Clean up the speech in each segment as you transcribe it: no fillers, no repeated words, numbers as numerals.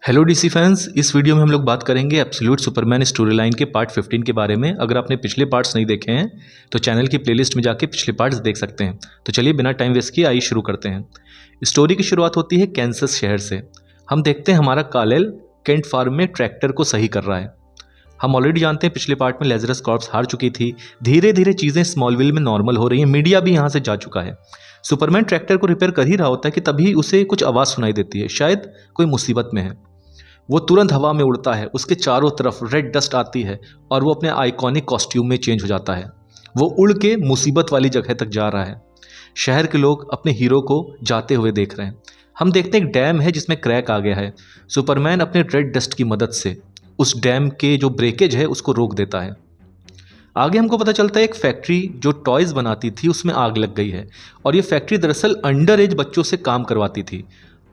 Hello DC fans, इस video में हम लोग बात करेंगे एब्सोल्यूट सुपरमैन स्टोरी लाइन के पार्ट 15 के बारे में। अगर आपने पिछले पार्ट्स नहीं देखे हैं तो चैनल की प्लेलिस्ट में जाके पिछले पार्ट्स देख सकते हैं। तो चलिए बिना टाइम वेस्ट किए आइए शुरू करते हैं। स्टोरी की शुरुआत होती है कैंसस शहर से। हम देखते हैं हमारा कालेल केंट फार्म में ट्रैक्टर को सही कर रहा है। हम ऑलरेडी जानते हैं पिछले पार्ट में लेजरस कॉर्प्स हार चुकी थी। धीरे धीरे चीज़ें स्मॉलविल में नॉर्मल हो रही हैं। मीडिया भी यहाँ से जा चुका है। सुपरमैन ट्रैक्टर को रिपेयर कर ही रहा होता है कि तभी उसे कुछ आवाज़ सुनाई देती है, शायद कोई मुसीबत में है। वो तुरंत हवा में उड़ता है, उसके चारों तरफ रेड डस्ट आती है और वो अपने आइकॉनिक कॉस्ट्यूम में चेंज हो जाता है। वो उड़ के मुसीबत वाली जगह तक जा रहा है। शहर के लोग अपने हीरो को जाते हुए देख रहे हैं। हम देखते हैं एक डैम है जिसमें क्रैक आ गया है। सुपरमैन अपने रेड डस्ट की मदद से उस डैम के जो ब्रेकेज है उसको रोक देता है। आगे हमको पता चलता है एक फैक्ट्री जो टॉयज़ बनाती थी उसमें आग लग गई है और ये फैक्ट्री दरअसल अंडर एज बच्चों से काम करवाती थी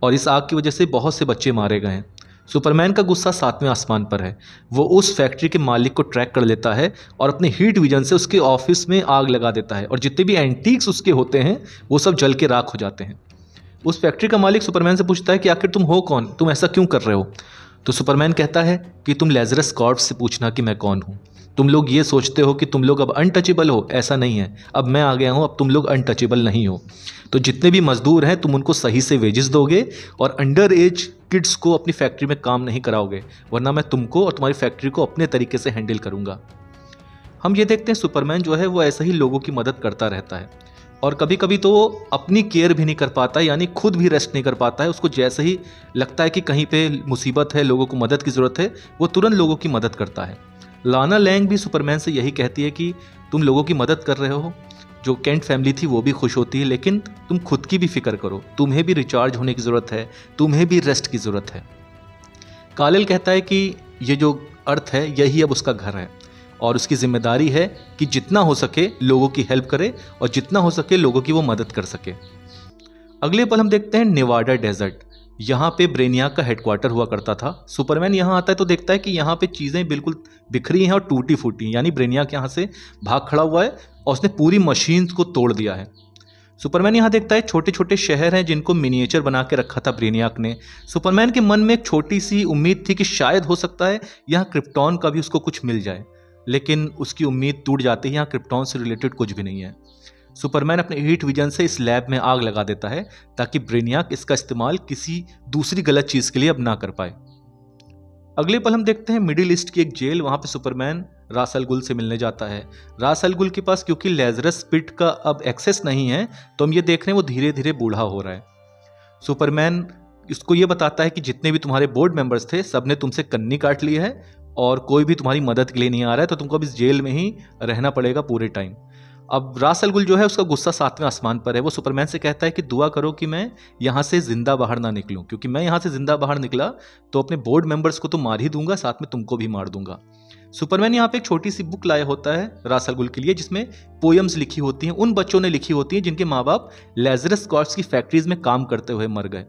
और इस आग की वजह से बहुत से बच्चे मारे गए हैं। सुपरमैन का गुस्सा 7वें आसमान पर है। वो उस फैक्ट्री के मालिक को ट्रैक कर लेता है और अपने हीट विजन से उसके ऑफिस में आग लगा देता है और जितने भी एंटीक्स उसके होते हैं वो सब जल के राख हो जाते हैं। उस फैक्ट्री का मालिक सुपरमैन से पूछता है कि आखिर तुम हो कौन, तुम ऐसा क्यों कर रहे हो। तो सुपरमैन कहता है कि तुम लेजरस कॉर्प्स से पूछना कि मैं कौन हूँ। तुम लोग ये सोचते हो कि तुम लोग अब अनटचेबल हो, ऐसा नहीं है। अब मैं आ गया हूँ, अब तुम लोग अनटचेबल नहीं हो। तो जितने भी मजदूर हैं तुम उनको सही से वेजेस दोगे और अंडर एज किड्स को अपनी फैक्ट्री में काम नहीं कराओगे, वरना मैं तुमको और तुम्हारी फैक्ट्री को अपने तरीके से हैंडल करूँगा। हम ये देखते हैं सुपरमैन जो है वो ऐसे ही लोगों की मदद करता रहता है और कभी कभी तो वो अपनी केयर भी नहीं कर पाता, यानी खुद भी रेस्ट नहीं कर पाता है। उसको जैसे ही लगता है कि कहीं पे मुसीबत है, लोगों को मदद की ज़रूरत है, वो तुरंत लोगों की मदद करता है। लाना लैंग भी सुपरमैन से यही कहती है कि तुम लोगों की मदद कर रहे हो, जो केंट फैमिली थी वो भी खुश होती है, लेकिन तुम खुद की भी फिक्र करो, तुम्हें भी रिचार्ज होने की ज़रूरत है, तुम्हें भी रेस्ट की ज़रूरत है। कालेल कहता है कि ये जो अर्थ है यही अब उसका घर है और उसकी जिम्मेदारी है कि जितना हो सके लोगों की हेल्प करे और जितना हो सके लोगों की वो मदद कर सके। अगले पल हम देखते हैं नेवाडा डेजर्ट। यहाँ पे ब्रेनियाक का हेडक्वार्टर हुआ करता था। सुपरमैन यहाँ आता है तो देखता है कि यहाँ पे चीज़ें बिल्कुल बिखरी हैं और टूटी फूटी, यानी ब्रेनियाक यहाँ से भाग खड़ा हुआ है और उसने पूरी मशीन को तोड़ दिया है। सुपरमैन यहाँ देखता है छोटे छोटे शहर हैं जिनको मिनिएचर बना के रखा था ब्रेनियाक ने। सुपरमैन के मन में एक छोटी सी उम्मीद थी कि शायद हो सकता है यहाँ क्रिप्टॉन का भी उसको कुछ मिल जाए, लेकिन उसकी उम्मीद टूट जाती है। यहाँ क्रिप्टॉन से रिलेटेड कुछ भी नहीं है। सुपरमैन अपने हीट विजन से इस लैब में आग लगा देता है ताकि ब्रेनियाक इसका इस्तेमाल किसी दूसरी गलत चीज़ के लिए अब ना कर पाए। अगले पल हम देखते हैं मिडिल ईस्ट की एक जेल। वहाँ पे सुपरमैन रास अल गुल से मिलने जाता है। रास अल गुल के पास क्योंकि लेजरस पिट का अब एक्सेस नहीं है तो हम ये देख रहे हैं वो धीरे धीरे बूढ़ा हो रहा है। सुपरमैन इसको ये बताता है कि जितने भी तुम्हारे बोर्ड मेंबर्स थे सब ने तुमसे कन्नी काट ली है और कोई भी तुम्हारी मदद के लिए नहीं आ रहा है, तो तुमको अब इस जेल में ही रहना पड़ेगा पूरे टाइम। अब रास अल गुल जो है उसका गुस्सा 7वें आसमान पर है। वो सुपरमैन से कहता है कि दुआ करो कि मैं यहाँ से जिंदा बाहर ना निकलूँ, क्योंकि मैं यहाँ से जिंदा बाहर निकला तो अपने बोर्ड मेंबर्स को तो मार ही दूंगा, साथ में तुमको भी मार दूंगा। सुपरमैन यहाँ पे एक छोटी सी बुक लाया होता है रास अल गुल के लिए, जिसमें पोएम्स लिखी होती हैं। उन बच्चों ने लिखी होती हैं जिनके माँ बाप लेजरस कॉर्प्स की फैक्ट्रीज में काम करते हुए मर गए।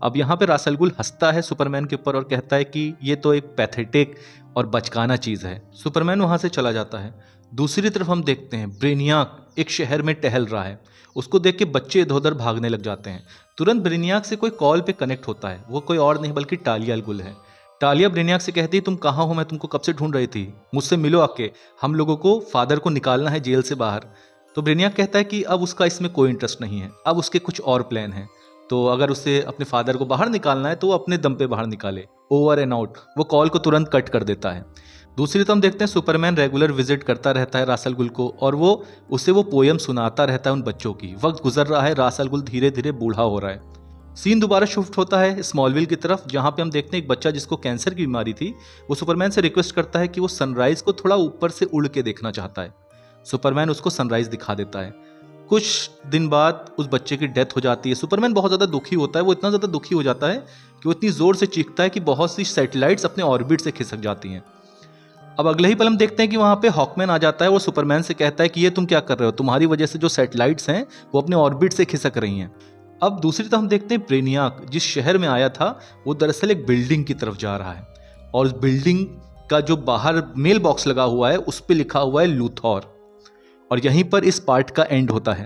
अब यहाँ पे रास अल गुल हंसता है सुपरमैन के ऊपर और कहता है कि ये तो एक पैथेटिक और बचकाना चीज़ है। सुपरमैन वहाँ से चला जाता है। दूसरी तरफ हम देखते हैं ब्रेनियाक एक शहर में टहल रहा है। उसको देख के बच्चे इधर उधर भागने लग जाते हैं। तुरंत ब्रेनियाक से कोई कॉल पे कनेक्ट होता है। वो कोई और नहीं बल्कि टालिया अल गुल है। टालिया ब्रेनियाक से कहती है तुम कहाँ हो, मैं तुमको कब से ढूंढ रही थी, मुझसे मिलो आके, हम लोगों को फादर को निकालना है जेल से बाहर। तो ब्रेनियाक कहता है कि अब उसका इसमें कोई इंटरेस्ट नहीं है, अब उसके कुछ और प्लान हैं। तो अगर उसे अपने फादर को बाहर निकालना है तो वो अपने दम पे बाहर निकाले, ओवर एंड आउट। वो कॉल को तुरंत कट कर देता है। दूसरी तरफ हम देखते हैं सुपरमैन रेगुलर विजिट करता रहता है रास अल गुल को और वो उसे वो पोएम सुनाता रहता है उन बच्चों की। वक्त गुजर रहा है, रास अल गुल धीरे धीरे बूढ़ा हो रहा है। सीन दोबारा शिफ्ट होता है स्मॉलविल की तरफ, जहाँ पे हम देखते हैं एक बच्चा जिसको कैंसर की बीमारी थी, वो सुपरमैन से रिक्वेस्ट करता है कि वो सनराइज को थोड़ा ऊपर से उड़ के देखना चाहता है। सुपरमैन उसको सनराइज दिखा देता है। कुछ दिन बाद उस बच्चे की डेथ हो जाती है। सुपरमैन बहुत ज़्यादा दुखी होता है। वो इतना ज़्यादा दुखी हो जाता है कि वो इतनी ज़ोर से चीखता है कि बहुत सी सैटेलाइट्स अपने ऑर्बिट से खिसक जाती हैं। अब अगले ही पल हम देखते हैं कि वहाँ पे हॉकमैन आ जाता है। वो सुपरमैन से कहता है कि ये तुम क्या कर रहे हो, तुम्हारी वजह से जो सैटेलाइट्स हैं वो अपने ऑर्बिट से खिसक रही हैं। अब दूसरी तरफ हम देखते हैं ब्रेनियाक जिस शहर में आया था वो दरअसल एक बिल्डिंग की तरफ जा रहा है और उस बिल्डिंग का जो बाहर मेल बॉक्स लगा हुआ है उस पर लिखा हुआ है लूथॉर। और यहीं पर इस पार्ट का एंड होता है।